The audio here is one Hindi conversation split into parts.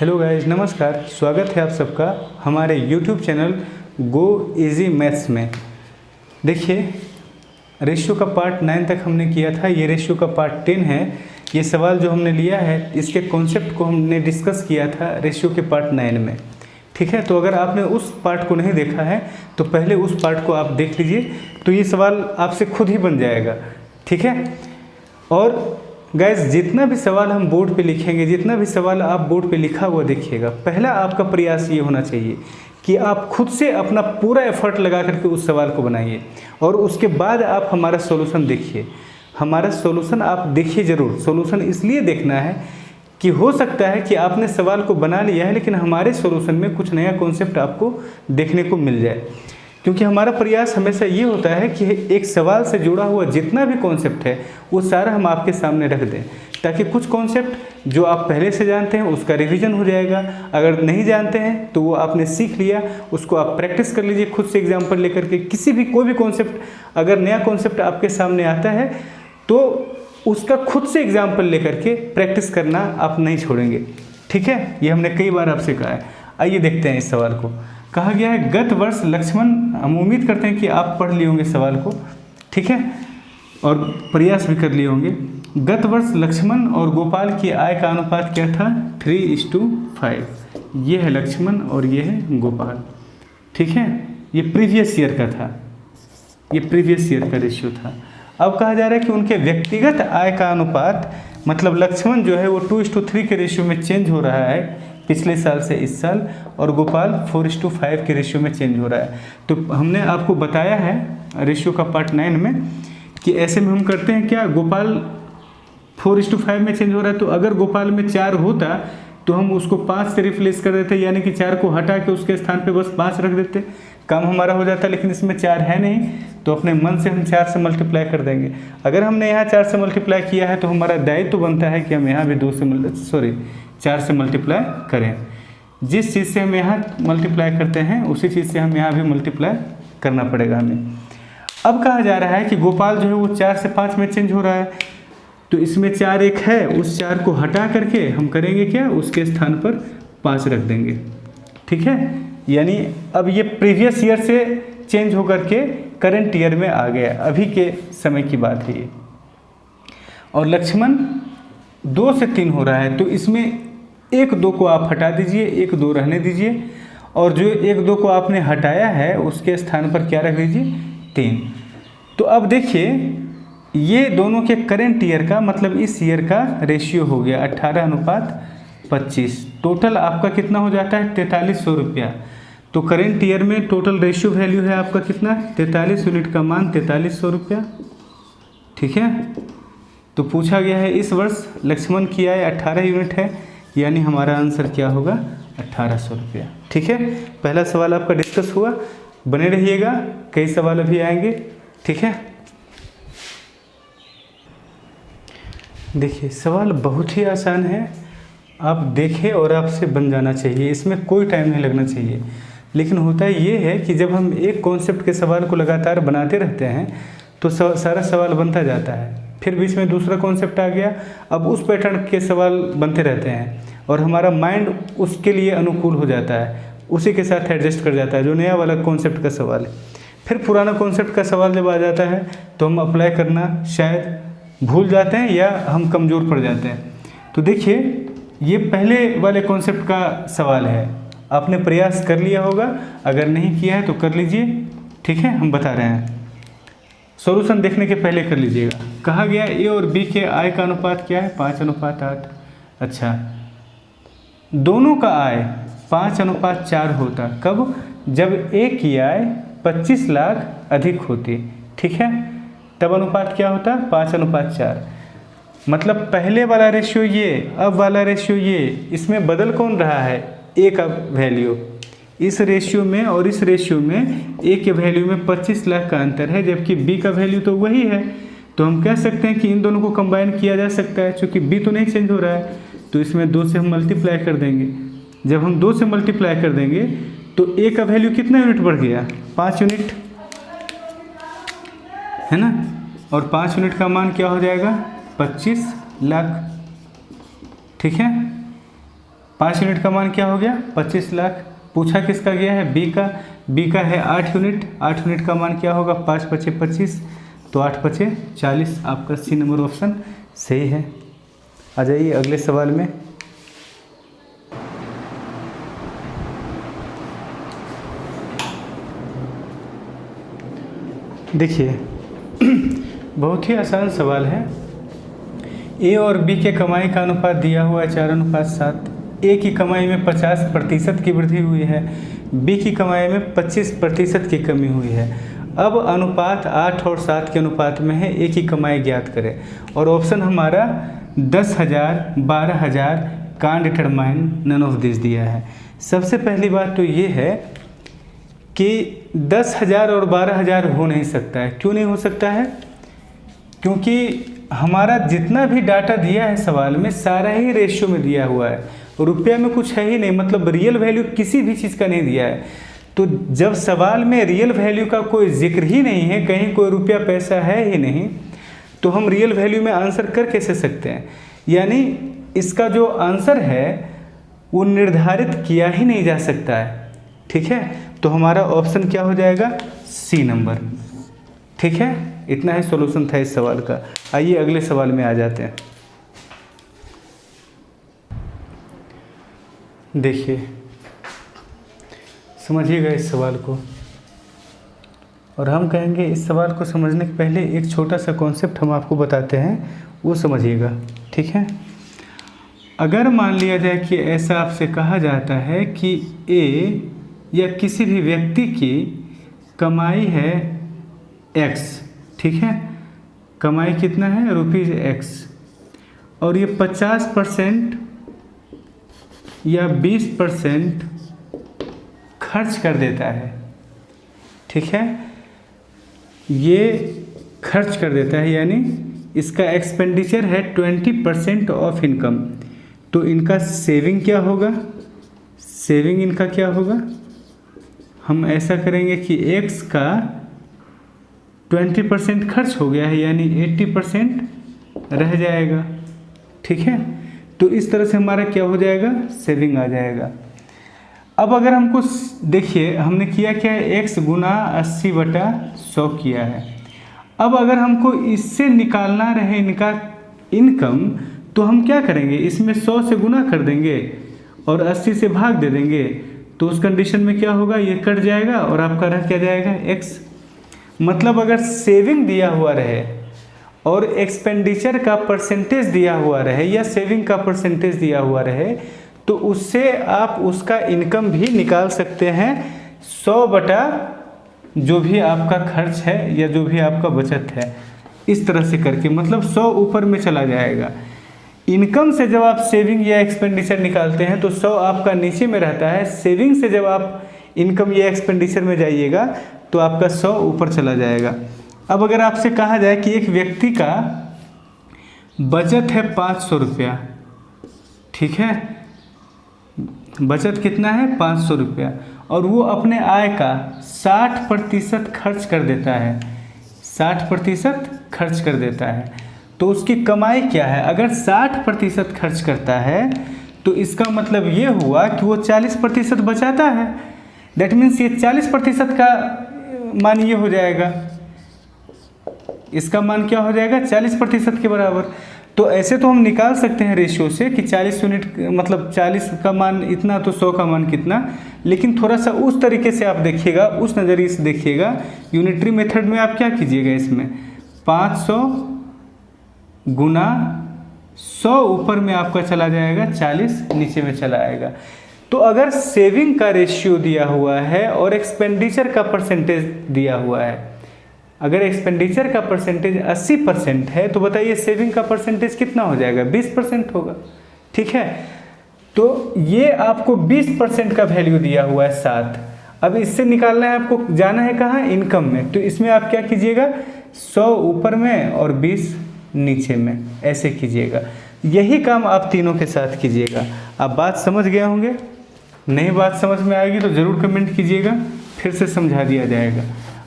हेलो गाइस, नमस्कार। स्वागत है आप सबका हमारे YouTube channel go easy maths में। देखिए, रेशियो का पार्ट 9 तक हमने किया था। ये रेशियो का पार्ट 10 है। ये सवाल जो हमने लिया है, इसके कॉन्सेप्ट को हमने डिस्कस किया था रेशियो के पार्ट 9 में। ठीक है, तो अगर आपने उस पार्ट को नहीं देखा है तो पहले उस पार्ट को आप देख लीजिए, तो ये सवाल आपसे खुद ही बन जाएगा। ठीक है, और गाइस जितना भी सवाल हम बोर्ड पे लिखेंगे, जितना भी सवाल आप बोर्ड पे लिखा हुआ देखिएगा, पहला आपका प्रयास ये होना चाहिए कि आप खुद से अपना पूरा एफर्ट लगा करके उस सवाल को बनाइए और उसके बाद आप हमारा सॉल्यूशन देखिए। हमारा सॉल्यूशन आप देखिए ज़रूर। सॉल्यूशन इसलिए देखना है कि हो सकता है कि आपने सवाल को बना लिया है लेकिन हमारे सॉल्यूशन में कुछ नया कॉन्सेप्ट आपको देखने को मिल जाए, क्योंकि हमारा प्रयास हमेशा ये होता है कि एक सवाल से जुड़ा हुआ जितना भी कॉन्सेप्ट है वो सारा हम आपके सामने रख दें, ताकि कुछ कॉन्सेप्ट जो आप पहले से जानते हैं उसका रिवीजन हो जाएगा। अगर नहीं जानते हैं तो वो आपने सीख लिया, उसको आप प्रैक्टिस कर लीजिए खुद से एग्जाम्पल लेकर के। कोई भी कॉन्सेप्ट, अगर नया कॉन्सेप्ट आपके सामने आता है तो उसका खुद से एग्जाम्पल लेकर के प्रैक्टिस करना आप नहीं छोड़ेंगे। ठीक है, ये हमने कई बार आपसे कहा है। आइए देखते हैं इस सवाल को। कहा गया है, गत वर्ष लक्ष्मण, हम उम्मीद करते हैं कि आप पढ़ लिए होंगे सवाल को, ठीक है, और प्रयास भी कर लिए होंगे। गत वर्ष लक्ष्मण और गोपाल की आय का अनुपात क्या था? 3:5। ये है लक्ष्मण और ये है गोपाल। ठीक है, ये प्रीवियस ईयर का था, ये प्रीवियस ईयर का रेशियो था। अब कहा जा रहा है कि उनके व्यक्तिगत आय का अनुपात, मतलब लक्ष्मण जो है वो 2:3 के रेशियो में चेंज हो रहा है पिछले साल से इस साल, और गोपाल 4:5 के रेशियो में चेंज हो रहा है। तो हमने आपको बताया है रेशियो का पार्ट 9 में कि ऐसे में हम करते हैं क्या, गोपाल 4:5 में चेंज हो रहा है, तो अगर गोपाल में 4 होता तो हम उसको 5 से रिप्लेस कर देते, यानी कि 4 को हटा के उसके स्थान पे बस 5 रख देते, काम हमारा हो जाता। लेकिन इसमें 4 है नहीं, तो अपने मन से हम 4 से मल्टीप्लाई कर देंगे। अगर हमने यहाँ 4 से मल्टीप्लाई किया है तो हमारा दायित्व तो बनता है कि हम यहाँ भी 4 से मल्टीप्लाई करें। जिस चीज़ से हम यहाँ मल्टीप्लाई करते हैं उसी चीज़ से हम यहाँ भी मल्टीप्लाई करना पड़ेगा हमें। अब कहा जा रहा है कि गोपाल जो है वो 4 से 5 में चेंज हो रहा है, तो इसमें 4 एक है, उस 4 को हटा करके हम करेंगे क्या, उसके स्थान पर 5 रख देंगे। ठीक है, यानी अब ये प्रीवियस ईयर से चेंज होकर के करंट ईयर में आ गया, अभी के समय की बात है ये। और लक्ष्मण 2 से 3 हो रहा है, तो इसमें 1-2 को आप हटा दीजिए, 1-2 रहने दीजिए, और जो 1-2 को आपने हटाया है उसके स्थान पर क्या रख दीजिए, 3। तो अब देखिए, ये दोनों के करंट ईयर का, मतलब इस ईयर का रेशियो हो गया 18:25। टोटल आपका कितना हो जाता है, 4300 रुपया। तो करंट ईयर में टोटल रेशियो वैल्यू है आपका कितना, 43 यूनिट का मान 4300 रुपया। ठीक है, तो पूछा गया है इस वर्ष लक्ष्मण की आय 18 यूनिट है, यानी हमारा आंसर क्या होगा, 1800 रुपया। ठीक है, पहला सवाल आपका डिस्कस हुआ। बने रहिएगा, कई सवाल अभी आएंगे। ठीक है, देखिए सवाल बहुत ही आसान है, आप देखें और आपसे बन जाना चाहिए, इसमें कोई टाइम नहीं लगना चाहिए। लेकिन होता ये है कि जब हम एक कॉन्सेप्ट के सवाल को लगातार बनाते रहते हैं तो सारा सवाल बनता जाता है, फिर बीच में दूसरा कॉन्सेप्ट आ गया, अब उस पैटर्न के सवाल बनते रहते हैं और हमारा माइंड उसके लिए अनुकूल हो जाता है, उसी के साथ एडजस्ट कर जाता है जो नया वाला कॉन्सेप्ट का सवाल है। फिर पुराना कॉन्सेप्ट का सवाल जब आ जाता है तो हम अप्लाई करना शायद भूल जाते हैं या हम कमज़ोर पड़ जाते हैं। तो देखिए, ये पहले वाले कॉन्सेप्ट का सवाल है, आपने प्रयास कर लिया होगा, अगर नहीं किया है तो कर लीजिए। ठीक है, हम बता रहे हैं, सॉल्यूशन देखने के पहले कर लीजिएगा। कहा गया ए और बी के आय का अनुपात क्या है, 5:8। अच्छा, दोनों का आय 5:4 होता कब, जब ए की आय 25 लाख अधिक होती। ठीक है, तब अनुपात क्या होता, 5:4। मतलब पहले वाला रेशियो ये, अब वाला रेशियो ये, इसमें बदल कौन रहा है, ए का वैल्यू। इस रेशियो में और इस रेशियो में ए के वैल्यू में 25 लाख का अंतर है, जबकि बी का वैल्यू तो वही है। तो हम कह सकते हैं कि इन दोनों को कंबाइन किया जा सकता है, क्योंकि बी तो नहीं चेंज हो रहा है, तो इसमें 2 से हम मल्टीप्लाई कर देंगे। जब हम 2 से मल्टीप्लाई कर देंगे तो ए का वैल्यू कितना यूनिट बढ़ गया, 5 यूनिट है ना, और 5 यूनिट का मान क्या हो जाएगा, 25 लाख। ठीक है, 5 यूनिट का मान क्या हो गया 25 लाख। पूछा किसका गया है बी का है 8 यूनिट। 8 यूनिट का मान क्या होगा 5 पचे 25, तो 8 पचे 40। आपका सी नंबर ऑप्शन सही है। आ जाइए अगले सवाल में। देखिए बहुत ही आसान सवाल है। ए और बी के कमाई का अनुपात दिया हुआ है 4:7। ए की कमाई में 50% की वृद्धि हुई है, बी की कमाई में 25% की कमी हुई है। अब अनुपात 8 और 7 के अनुपात में है, ए की कमाई ज्ञात करें। और ऑप्शन हमारा 10,000, 12,000 कान डिटरमाइन नन ऑफ दिस दिया है। सबसे पहली बात तो ये है कि 10,000 और 12,000 हो नहीं सकता है। क्यों नहीं हो सकता है? क्योंकि हमारा जितना भी डाटा दिया है सवाल में सारा ही रेशियो में दिया हुआ है, रुपया में कुछ है ही नहीं, मतलब रियल वैल्यू किसी भी चीज़ का नहीं दिया है। तो जब सवाल में रियल वैल्यू का कोई जिक्र ही नहीं है, कहीं कोई रुपया पैसा है ही नहीं, तो हम रियल वैल्यू में आंसर कर कैसे सकते हैं? यानी इसका जो आंसर है वो निर्धारित किया ही नहीं जा सकता है। ठीक है, तो हमारा ऑप्शन क्या हो जाएगा सी नंबर। ठीक है, इतना ही सॉल्यूशन था इस सवाल का। आइए अगले सवाल में आ जाते हैं। देखिए समझिएगा इस सवाल को, और हम कहेंगे इस सवाल को समझने के पहले एक छोटा सा कॉन्सेप्ट हम आपको बताते हैं, वो समझिएगा। ठीक है, अगर मान लिया जाए कि ऐसा आपसे कहा जाता है कि ए या किसी भी व्यक्ति की कमाई है x, ठीक है, कमाई कितना है ₹x, और ये 50% या 20% खर्च कर देता है। ठीक है, ये खर्च कर देता है, यानी इसका एक्सपेंडिचर है 20% ऑफ इनकम। तो इनका सेविंग क्या होगा? सेविंग इनका क्या होगा? हम ऐसा करेंगे कि x का 20% खर्च हो गया है, यानी 80% रह जाएगा। ठीक है, तो इस तरह से हमारा क्या हो जाएगा सेविंग आ जाएगा। अब अगर हमको देखिए हमने किया क्या है x गुना 80/100 किया है। अब अगर हमको इससे निकालना रहे इनका इनकम, तो हम क्या करेंगे, इसमें 100 से गुना कर देंगे और 80 से भाग दे देंगे। तो उस कंडीशन में क्या होगा, ये कट जाएगा और आपका रह क्या जाएगा x। मतलब अगर सेविंग दिया हुआ रहे और एक्सपेंडिचर का परसेंटेज दिया हुआ रहे या सेविंग का परसेंटेज दिया हुआ रहे, तो उससे आप उसका इनकम भी निकाल सकते हैं 100 जो भी आपका खर्च है या जो भी आपका बचत है, इस तरह से करके, मतलब 100 ऊपर में चला जाएगा। इनकम से जब आप सेविंग या एक्सपेंडिचर निकालते हैं तो 100 आपका नीचे में रहता है। सेविंग से जब आप इनकम या एक्सपेंडिचर में जाइएगा तो आपका 100 ऊपर चला जाएगा। अब अगर आपसे कहा जाए कि एक व्यक्ति का बचत है 500 रुपया, ठीक है, बचत कितना है 500 रुपया, और वो अपने आय का 60% खर्च कर देता है, 60% खर्च कर देता है, तो उसकी कमाई क्या है? अगर 60% खर्च करता है तो इसका मतलब ये हुआ कि वो 40% बचाता है। दैट मीन्स ये 40% का मान ये हो जाएगा, इसका मान क्या हो जाएगा 40% के बराबर। तो ऐसे तो हम निकाल सकते हैं रेशियो से कि 40 यूनिट मतलब 40 का मान इतना तो 100 का मान कितना, लेकिन थोड़ा सा उस तरीके से आप देखिएगा, उस नज़रिए से देखिएगा। यूनिटरी मेथड में आप क्या कीजिएगा, इसमें 500 गुना 100 ऊपर में आपका चला जाएगा, 40 नीचे में चला आएगा। तो अगर सेविंग का रेशियो दिया हुआ है और एक्सपेंडिचर का परसेंटेज दिया हुआ है, अगर एक्सपेंडिचर का परसेंटेज 80% है तो बताइए सेविंग का परसेंटेज कितना हो जाएगा, 20% होगा। ठीक है, तो ये आपको 20% का वैल्यू दिया हुआ है 7। अब इससे निकालना है आपको, जाना है कहाँ, इनकम में। तो इसमें आप क्या कीजिएगा, 100 ऊपर में और 20 नीचे में, ऐसे कीजिएगा। यही काम आप तीनों के साथ कीजिएगा। आप बात समझ गए होंगे, नहीं बात समझ में आएगी तो ज़रूर कमेंट कीजिएगा, फिर से समझा दिया जाएगा।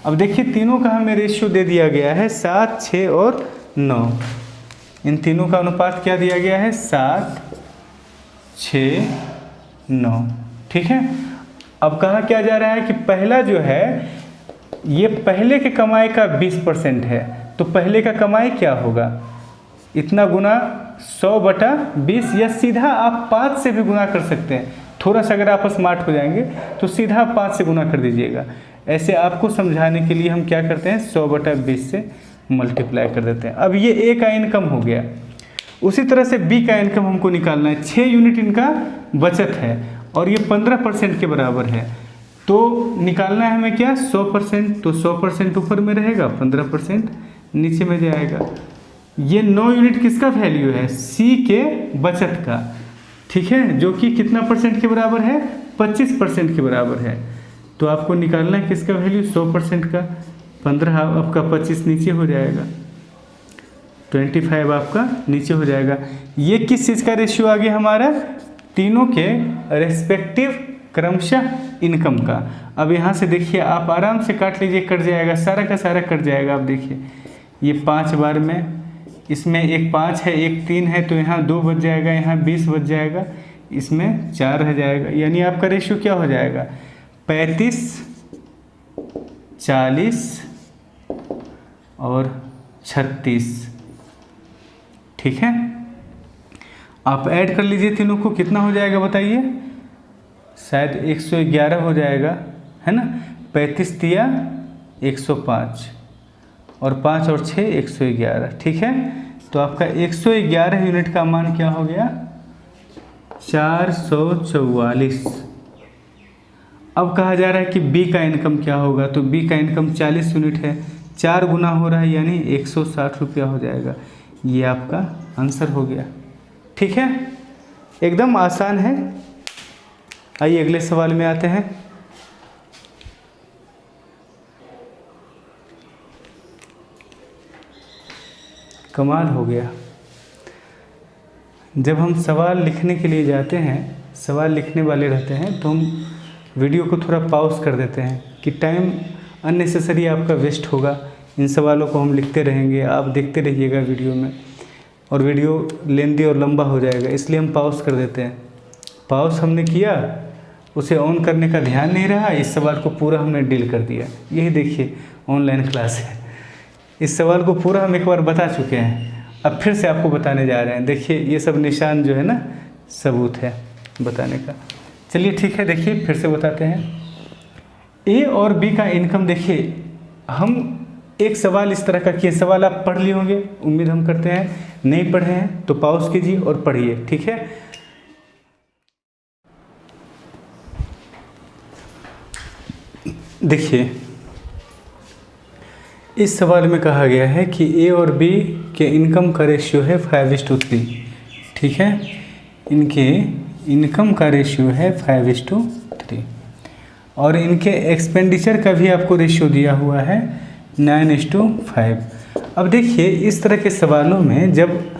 अब देखिए तीनों का हमें रेशियो दे दिया गया है 7, 6 और 9। इन तीनों का अनुपात क्या दिया गया है, 7, 6 9। ठीक है, अब कहा क्या जा रहा है कि पहला जो है ये पहले के कमाई का 20% है, तो पहले का कमाई क्या होगा, इतना गुना 100/20, या सीधा आप 5 से भी गुना कर सकते हैं। थोड़ा सा अगर आप स्मार्ट हो जाएंगे तो सीधा 5 से गुना कर दीजिएगा। ऐसे आपको समझाने के लिए हम क्या करते हैं, 100/20 से मल्टीप्लाई कर देते हैं। अब ये ए का इनकम हो गया। उसी तरह से बी का इनकम हमको निकालना है। 6 यूनिट इनका बचत है और ये 15% के बराबर है, तो निकालना है हमें क्या, 100%। तो 100% ऊपर में रहेगा, 15% नीचे में जाएगा। ये 9 यूनिट किसका वैल्यू है, सी के बचत का। ठीक है, जो कि कितना परसेंट के बराबर है, 25% के बराबर है। तो आपको निकालना है किसका वैल्यू, 100% का। 15 आपका 25 नीचे हो जाएगा, 25 आपका नीचे हो जाएगा। ये किस चीज़ का रेशियो आ गया हमारा, तीनों के रेस्पेक्टिव क्रमशः इनकम का। अब यहाँ से देखिए आप आराम से काट लीजिए, कट जाएगा, सारा का सारा कट जाएगा। आप देखिए ये 5 बार में, इसमें एक 5 है एक 3 है, तो यहाँ 2 बच जाएगा, यहाँ 20 बच जाएगा, इसमें 4 रह जाएगा। यानी आपका रेशियो क्या हो जाएगा, 35, 40 और 36। ठीक है, आप ऐड कर लीजिए तीनों को, कितना हो जाएगा बताइए, शायद 111 हो जाएगा, है ना। 35 दिया 105 और 5 और 6 111। ठीक है, तो आपका 111 यूनिट का मान क्या हो गया, 444। अब कहा जा रहा है कि बी का इनकम क्या होगा, तो बी का इनकम 40 यूनिट है, 4 गुना हो रहा है यानी 160 रुपया हो जाएगा। ये आपका आंसर हो गया। ठीक है, एकदम आसान है। आइए अगले सवाल में आते हैं। कमाल हो गया, जब हम सवाल लिखने के लिए जाते हैं, सवाल लिखने वाले रहते हैं, तो हम वीडियो को थोड़ा पॉज कर देते हैं कि टाइम अननेसेसरी आपका वेस्ट होगा। इन सवालों को हम लिखते रहेंगे, आप देखते रहिएगा वीडियो में, और वीडियो लेंदी और लंबा हो जाएगा, इसलिए हम पॉज कर देते हैं। पॉज हमने किया, उसे ऑन करने का ध्यान नहीं रहा, इस सवाल को पूरा हमने डील कर दिया। यही देखिए ऑनलाइन क्लास है, इस सवाल को पूरा हम एक बार बता चुके हैं, अब फिर से आपको बताने जा रहे हैं। देखिए ये सब निशान जो है ना, सबूत है बताने का। चलिए ठीक है, देखिए फिर से बताते हैं। ए और बी का इनकम, देखिए हम एक सवाल इस तरह का किए, सवाल आप पढ़ लिए होंगे उम्मीद हम करते हैं, नहीं पढ़े हैं तो पॉज कीजिए और पढ़िए। ठीक है, देखिए इस सवाल में कहा गया है कि ए और बी के इनकम का रेशियो है 5:3। ठीक है, इनके इनकम का रेशियो है 5:3 और इनके एक्सपेंडिचर का भी आपको रेशियो दिया हुआ है 9:5। अब देखिए इस तरह के सवालों में जब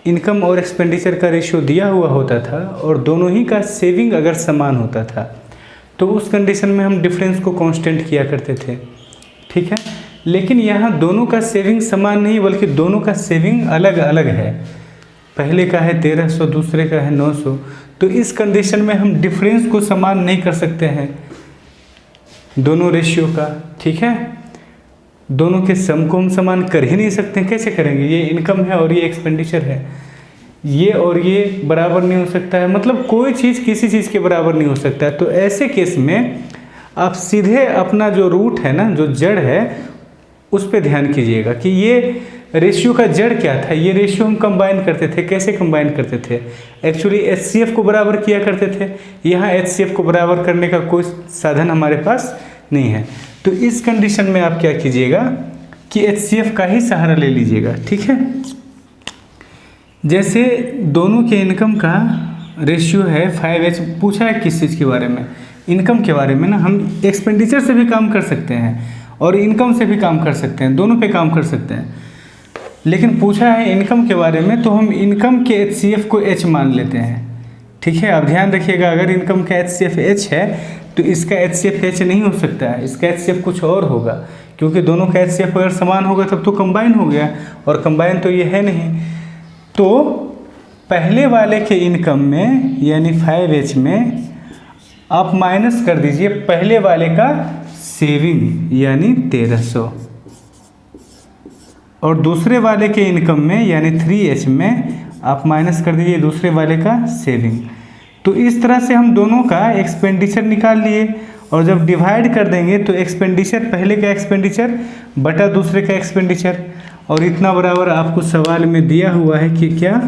इनकम और एक्सपेंडिचर का रेशियो दिया हुआ होता था और दोनों ही का सेविंग अगर समान होता था, तो उस कंडीशन में हम डिफरेंस को कांस्टेंट किया करते थे। ठीक है, लेकिन यहाँ दोनों का सेविंग समान नहीं, बल्कि दोनों का सेविंग अलग अलग है। पहले का है 1300, दूसरे का है 900, तो इस कंडीशन में हम डिफरेंस को समान नहीं कर सकते हैं दोनों रेशियो का। ठीक है, दोनों के सम को हम समान कर ही नहीं सकते। कैसे करेंगे, ये इनकम है और ये एक्सपेंडिचर है, ये और ये बराबर नहीं हो सकता है, मतलब कोई चीज़ किसी चीज़ के बराबर नहीं हो सकता है। तो ऐसे केस में आप सीधे अपना जो रूट है ना, जो जड़ है, उस पर ध्यान कीजिएगा कि ये रेशियो का जड़ क्या था। ये रेशियो हम कंबाइन करते थे। कैसे कंबाइन करते थे, एक्चुअली HCF को बराबर किया करते थे। यहाँ HCF को बराबर करने का कोई साधन हमारे पास नहीं है, तो इस कंडीशन में आप क्या कीजिएगा कि HCF का ही सहारा ले लीजिएगा। ठीक है, जैसे दोनों के इनकम का रेशियो है 5H, पूछा है किस चीज़ के बारे में, इनकम के बारे में ना। हम एक्सपेंडिचर से भी काम कर सकते हैं और इनकम से भी काम कर सकते हैं, दोनों पे काम कर सकते हैं, लेकिन पूछा है इनकम के बारे में, तो हम इनकम के HCF को H मान लेते हैं। ठीक है, अब ध्यान रखिएगा, अगर इनकम का HCF H है तो इसका HCF H नहीं हो सकता है, इसका HCF कुछ और होगा, क्योंकि दोनों का HCF अगर समान होगा तब तो कंबाइन हो गया, और कंबाइन तो ये है नहीं। तो पहले वाले के इनकम में यानी 5H में आप माइनस कर दीजिए पहले वाले का सेविंग यानी 1300, और दूसरे वाले के इनकम में यानी 3H में आप माइनस कर दीजिए दूसरे वाले का सेविंग। तो इस तरह से हम दोनों का एक्सपेंडिचर निकाल लिए, और जब डिवाइड कर देंगे तो एक्सपेंडिचर पहले का एक्सपेंडिचर बटा दूसरे का एक्सपेंडिचर, और इतना बराबर आपको सवाल में दिया हुआ है कि क्या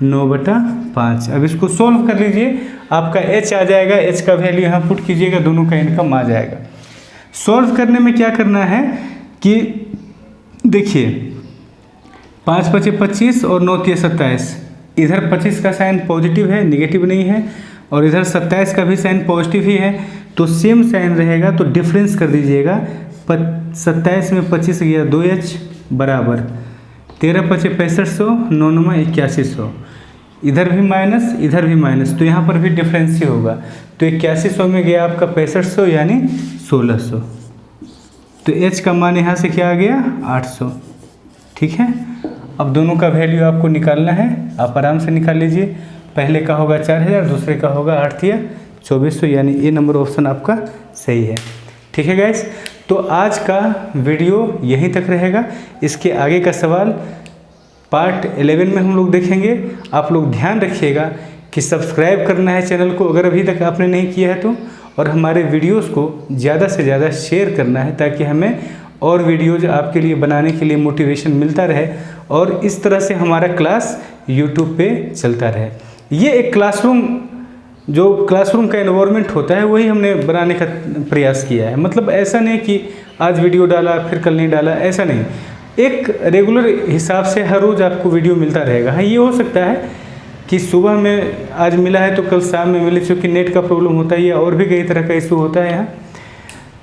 9/5। अब इसको सोल्व कर लीजिए, आपका H आ जाएगा, H का वैल्यू यहाँ पुट कीजिएगा, दोनों का इनकम आ जाएगा। सॉल्व करने में क्या करना है कि देखिए 5 × 5 = 25 और 9 × 27, इधर 25 का साइन पॉजिटिव है, नेगेटिव नहीं है, और इधर 27 का भी साइन पॉजिटिव ही है, तो सेम साइन रहेगा, तो डिफरेंस कर दीजिएगा। 27 में 25 गया 2H बराबर 13 × 5 = 6500, 9 × 9 = 8100, इधर भी माइनस इधर भी माइनस, तो यहाँ पर भी डिफरेंस ही होगा, तो 8100 में गया आपका 6500 यानी 1600, तो H का मान यहाँ से क्या आ गया 800। ठीक है, अब दोनों का वैल्यू आपको निकालना है, आप आराम से निकाल लीजिए। पहले का होगा 4000, दूसरे का होगा 8 × 2400, यानी ए नंबर ऑप्शन आपका सही है। ठीक है गाइस, तो आज का वीडियो यहीं तक रहेगा, इसके आगे का सवाल पार्ट 11 में हम लोग देखेंगे। आप लोग ध्यान रखिएगा कि सब्सक्राइब करना है चैनल को अगर अभी तक आपने नहीं किया है तो, और हमारे वीडियोस को ज़्यादा से ज़्यादा शेयर करना है ताकि हमें और वीडियोज आपके लिए बनाने के लिए मोटिवेशन मिलता रहे, और इस तरह से हमारा क्लास यूट्यूब पे चलता रहे। ये एक क्लासरूम, जो क्लासरूम का एनवायरनमेंट होता है वही हमने बनाने का प्रयास किया है। मतलब ऐसा नहीं कि आज वीडियो डाला फिर कल नहीं डाला, ऐसा नहीं, एक रेगुलर हिसाब से हर रोज़ आपको वीडियो मिलता रहेगा। हाँ, ये हो सकता है कि सुबह में आज मिला है तो कल शाम में मिले, क्योंकि नेट का प्रॉब्लम होता है या और भी कई तरह का इशू होता है यहाँ,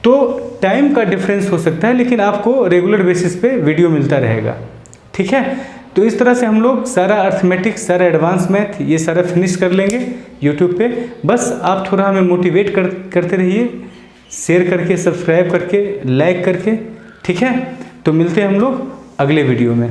तो टाइम का डिफरेंस हो सकता है, लेकिन आपको रेगुलर बेसिस पे वीडियो मिलता रहेगा। ठीक है, तो इस तरह से हम लोग सारा अर्थमेटिक्स, सारा एडवांस मैथ, ये सारा फिनिश कर लेंगे यूट्यूब पे। बस आप थोड़ा हमें मोटिवेट करते रहिए, शेयर करके, सब्सक्राइब करके, लाइक करके। ठीक है, तो मिलते हैं हम लोग अगले वीडियो में।